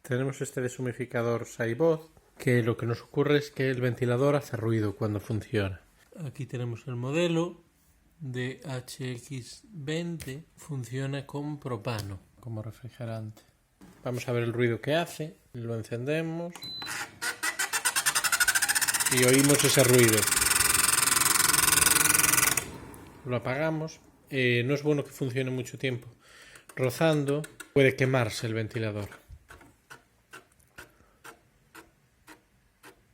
Tenemos este deshumificador Saiboz, que lo que nos ocurre es que el ventilador hace ruido cuando funciona. Aquí tenemos el modelo de HX20, funciona con propano como refrigerante. Vamos a ver el ruido que hace, lo encendemos y oímos ese ruido. Lo apagamos. No es bueno que funcione mucho tiempo. Rozando puede quemarse el ventilador.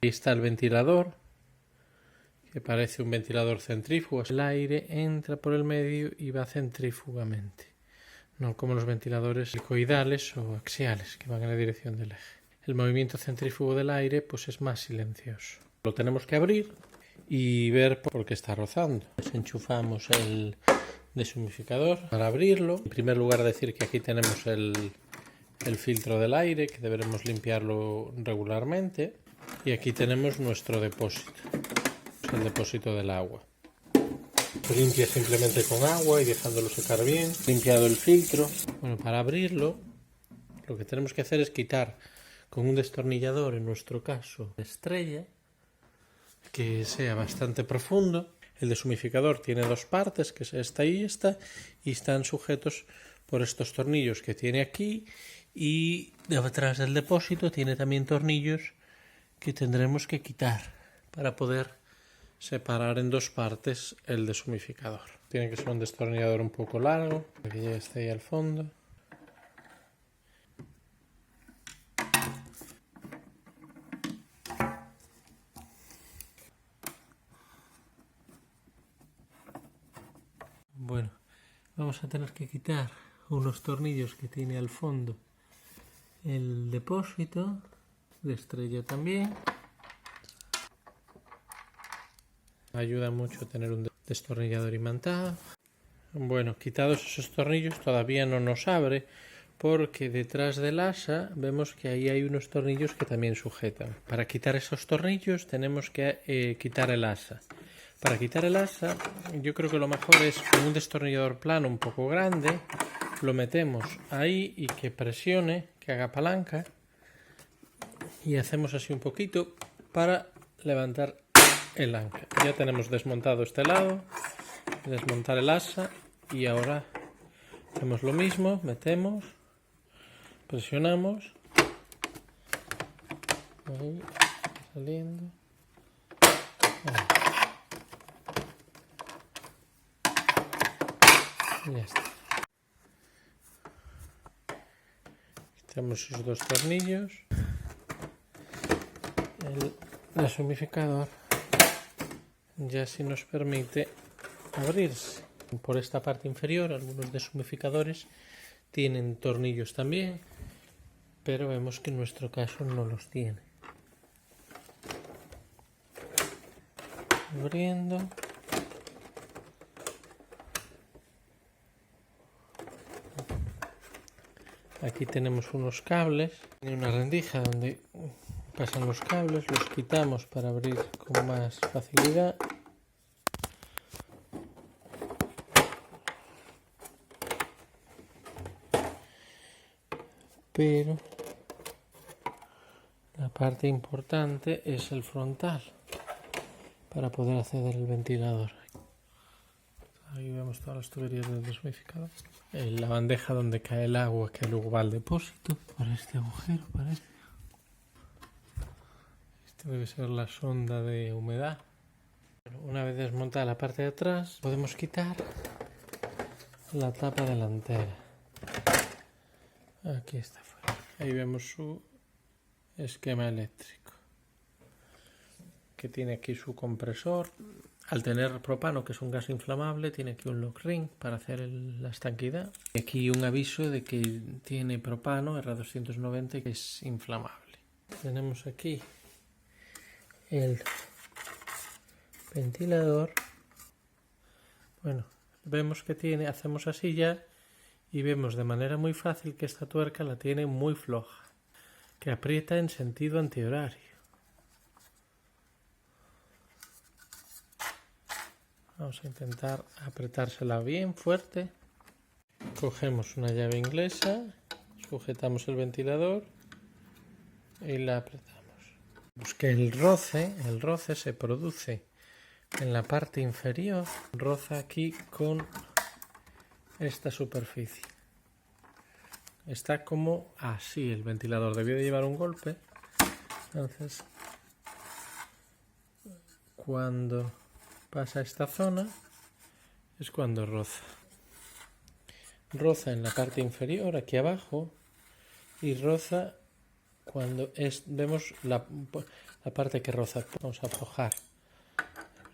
Ahí está el ventilador, que parece un ventilador centrífugo. El aire entra por el medio y va centrífugamente, no como los ventiladores helicoidales o axiales que van en la dirección del eje. El movimiento centrífugo del aire pues es más silencioso. Lo tenemos que abrir y ver por qué está rozando. Desenchufamos el deshumificador para abrirlo. En primer lugar, decir que aquí tenemos el filtro del aire, que deberemos limpiarlo regularmente. Y aquí tenemos nuestro depósito, el depósito del agua. Se limpia simplemente con agua y dejándolo secar bien. Limpiado el filtro. Bueno, para abrirlo, lo que tenemos que hacer es quitar con un destornillador, en nuestro caso, de estrella, que sea bastante profundo. El deshumificador tiene dos partes, que es esta y esta, y están sujetos por estos tornillos que tiene aquí, y detrás del depósito tiene también tornillos que tendremos que quitar para poder separar en dos partes el deshumificador. Tiene que ser un destornillador un poco largo, para que llegue hasta ahí al fondo. Bueno, vamos a tener que quitar unos tornillos que tiene al fondo el depósito, de estrella también. Ayuda mucho tener un destornillador imantado. Bueno, quitados esos tornillos todavía no nos abre, porque detrás del asa vemos que ahí hay unos tornillos que también sujetan. Para quitar esos tornillos tenemos que quitar el asa. Para quitar el asa, yo creo que lo mejor es con un destornillador plano un poco grande, lo metemos ahí y que presione, que haga palanca, y hacemos así un poquito para levantar el ancla. Ya tenemos desmontado este lado, desmontar el asa, y ahora hacemos lo mismo, metemos, presionamos, ahí, saliendo, ahí. Y ya está. Quitamos esos dos tornillos. El deshumificador ya sí nos permite abrirse. Por esta parte inferior, algunos deshumificadores tienen tornillos también, pero vemos que en nuestro caso no los tiene. Abriendo. Aquí tenemos unos cables, hay una rendija donde pasan los cables, los quitamos para abrir con más facilidad. Pero la parte importante es el frontal para poder acceder al ventilador. Ahí vemos todas las tuberías del deshumificador. La bandeja donde cae el agua que luego va al depósito, por este agujero parece. Esta debe ser la sonda de humedad. Una vez desmontada la parte de atrás, podemos quitar la tapa delantera. Aquí está fuera. Ahí vemos su esquema eléctrico, que tiene aquí su compresor. Al tener propano, que es un gas inflamable, tiene aquí un lock ring para hacer la estanquidad. Y aquí un aviso de que tiene propano R290, que es inflamable. Tenemos aquí el ventilador. Bueno, vemos que tiene, hacemos así ya, y vemos de manera muy fácil que esta tuerca la tiene muy floja, que aprieta en sentido antihorario. Vamos a intentar apretársela bien fuerte. Cogemos una llave inglesa, sujetamos el ventilador y la apretamos. Pues que el roce se produce en la parte inferior, roza aquí con esta superficie. Está como así el ventilador, debió de llevar un golpe. Entonces, cuando pasa esta zona es cuando roza. Roza en la parte inferior, aquí abajo, y roza cuando vemos la parte que roza. Vamos a aflojar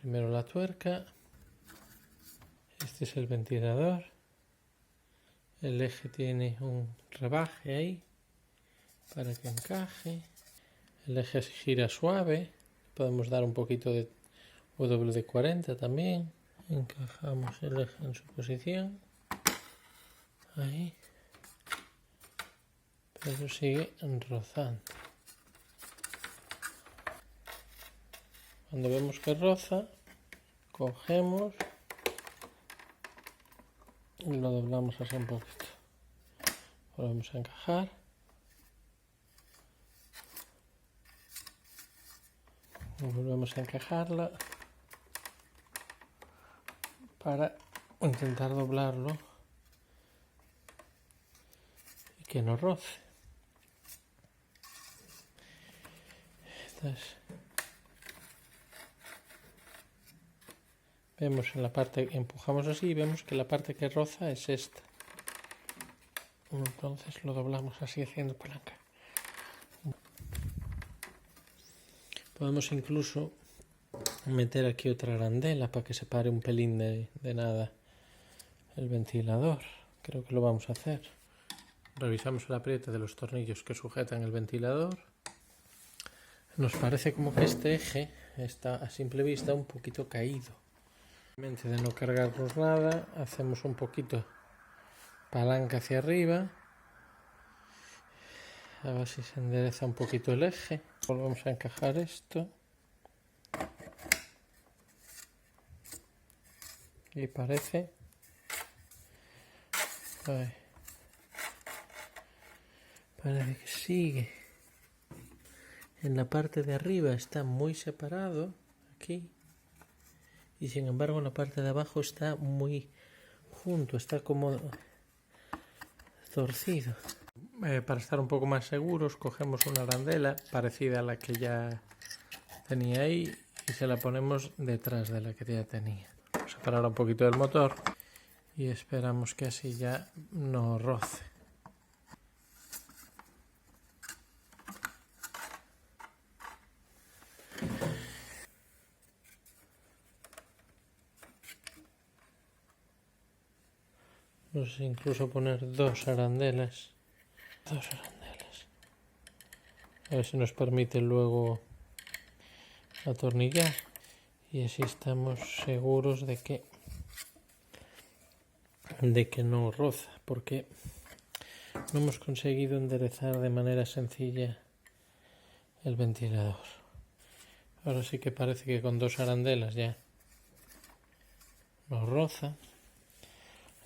primero la tuerca. Este es el ventilador. El eje tiene un rebaje ahí para que encaje. El eje gira suave. Podemos dar un poquito de WD-40 también. Encajamos el eje en su posición. Ahí. Pero sigue rozando. Cuando vemos que roza, cogemos y lo doblamos así un poquito. Volvemos a encajar. Y volvemos a encajarla para intentar doblarlo y que no roce. Entonces, vemos en la parte, empujamos así y vemos que la parte que roza es esta. Entonces lo doblamos así haciendo palanca. Podemos incluso meter aquí otra arandela para que se pare un pelín de nada el ventilador. Creo que lo vamos a hacer. Revisamos el apriete de los tornillos que sujetan el ventilador. Nos parece como que este eje está a simple vista un poquito caído. De no cargarnos nada, hacemos un poquito palanca hacia arriba. A ver si se endereza un poquito el eje. Volvemos a encajar esto. Y parece... parece que sigue. En la parte de arriba está muy separado, aquí. Y sin embargo en la parte de abajo está muy junto, está como torcido. Para estar un poco más seguros, cogemos una arandela parecida a la que ya tenía ahí y se la ponemos detrás de la que ya tenía. Vamos a parar un poquito del motor y esperamos que así ya no roce. Vamos incluso poner dos arandelas. A ver si nos permite luego atornillar. Y así estamos seguros de que no roza. Porque no hemos conseguido enderezar de manera sencilla el ventilador. Ahora sí que parece que con dos arandelas ya nos roza.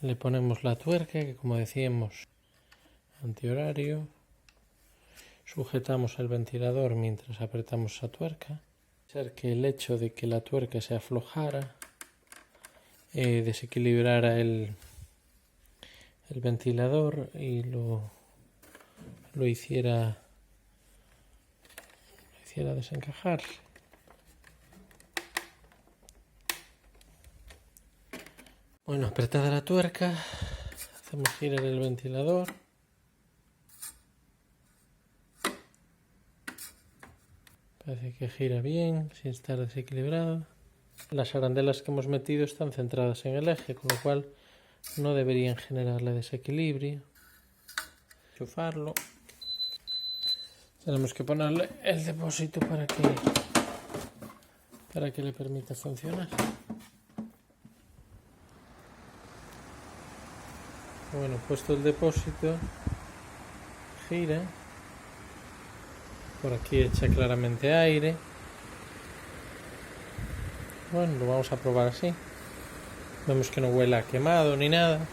Le ponemos la tuerca, que como decíamos, antihorario. Sujetamos el ventilador mientras apretamos esa tuerca. Ser que el hecho de que la tuerca se aflojara desequilibrara el ventilador y lo hiciera desencajar. Bueno, apretada la tuerca, hacemos girar el ventilador. Parece que gira bien, sin estar desequilibrado. Las arandelas que hemos metido están centradas en el eje, con lo cual no deberían generarle desequilibrio. Enchufarlo. Tenemos que ponerle el depósito para que le permita funcionar. Bueno, puesto el depósito, gira. Por aquí echa claramente aire. Bueno, lo vamos a probar así. Vemos que no huele a quemado ni nada.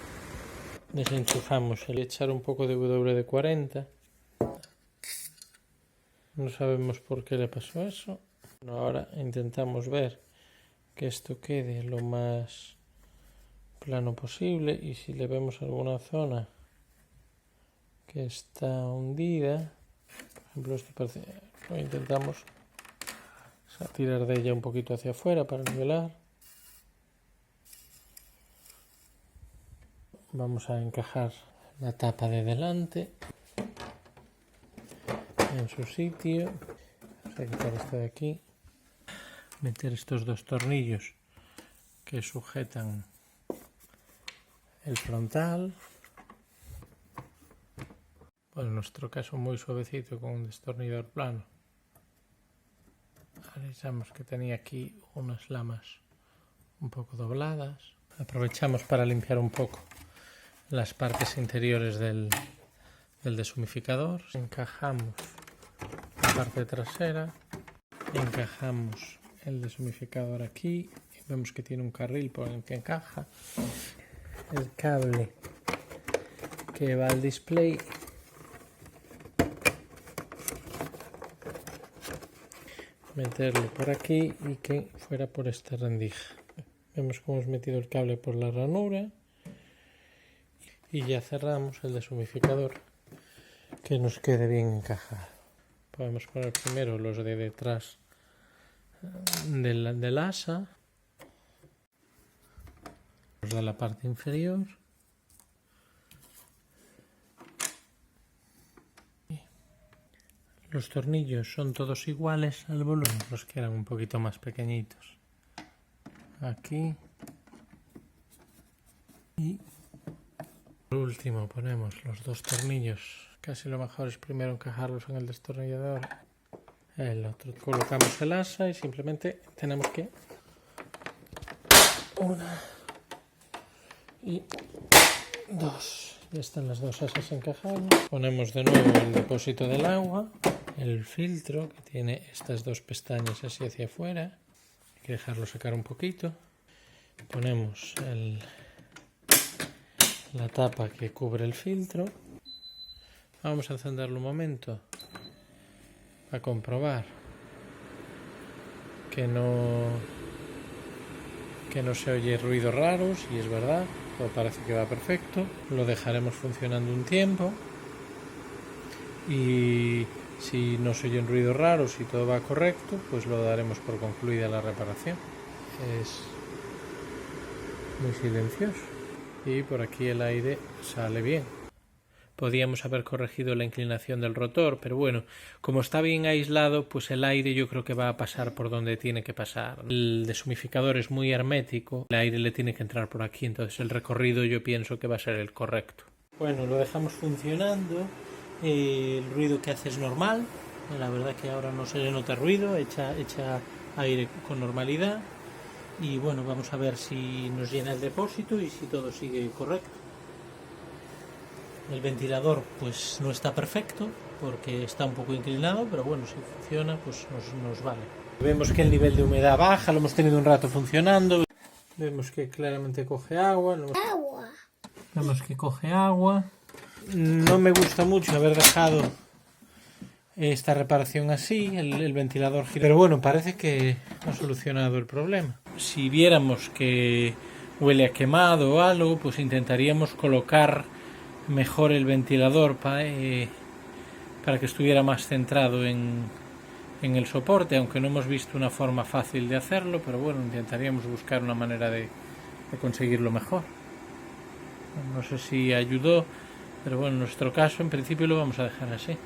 Desenchufamos el echar un poco de WD-40. No sabemos por qué le pasó eso. Bueno, ahora intentamos ver que esto quede lo más plano posible, y si le vemos alguna zona que está hundida, por ejemplo esto parece, lo intentamos tirar de ella un poquito hacia afuera para nivelar. Vamos a encajar la tapa de delante en su sitio. Vamos a quitar esto de aquí, meter estos dos tornillos que sujetan el frontal. Bueno, en nuestro caso muy suavecito con un destornillador plano. Avisamos que tenía aquí unas lamas un poco dobladas. Aprovechamos para limpiar un poco las partes interiores del deshumificador. Encajamos la parte trasera, encajamos el deshumificador aquí y vemos que tiene un carril por el que encaja. El cable que va al display meterlo por aquí y que fuera por esta rendija. Vemos cómo hemos metido el cable por la ranura y ya cerramos el deshumificador, que nos quede bien encajado. Podemos poner primero los de detrás del asa, los de la parte inferior. Los tornillos son todos iguales al volumen, los que eran un poquito más pequeñitos. Aquí. Y por último ponemos los dos tornillos. Casi lo mejor es primero encajarlos en el destornillador. El otro. Colocamos el asa y simplemente tenemos que una y dos. Ya están las dos asas encajadas. Ponemos de nuevo el depósito del agua, el filtro que tiene estas dos pestañas así hacia afuera. Hay que dejarlo secar un poquito. Ponemos la tapa que cubre el filtro. Vamos a encenderlo un momento a comprobar que no se oye ruidos raros, y es verdad, todo parece que va perfecto. Lo dejaremos funcionando un tiempo y si no se oyen ruidos raros y todo va correcto, pues lo daremos por concluida la reparación. Es muy silencioso y por aquí el aire sale bien. Podíamos haber corregido la inclinación del rotor, pero bueno, como está bien aislado, pues el aire yo creo que va a pasar por donde tiene que pasar. El deshumificador es muy hermético, el aire le tiene que entrar por aquí, entonces el recorrido yo pienso que va a ser el correcto. Bueno, lo dejamos funcionando, el ruido que hace es normal, la verdad que ahora no se le nota ruido, echa aire con normalidad, y bueno, vamos a ver si nos llena el depósito y si todo sigue correcto. El ventilador pues no está perfecto porque está un poco inclinado, pero bueno, si funciona pues nos vale. Vemos que el nivel de humedad baja, lo hemos tenido un rato funcionando. Vemos que claramente coge agua. Vemos que coge agua. No me gusta mucho haber dejado esta reparación así, el ventilador gira. Pero bueno, parece que ha solucionado el problema. Si viéramos que huele a quemado o algo, pues intentaríamos colocar mejor el ventilador para que estuviera más centrado en el soporte, aunque no hemos visto una forma fácil de hacerlo, pero bueno, intentaríamos buscar una manera de conseguirlo mejor. No sé si ayudó, pero bueno, en nuestro caso en principio lo vamos a dejar así.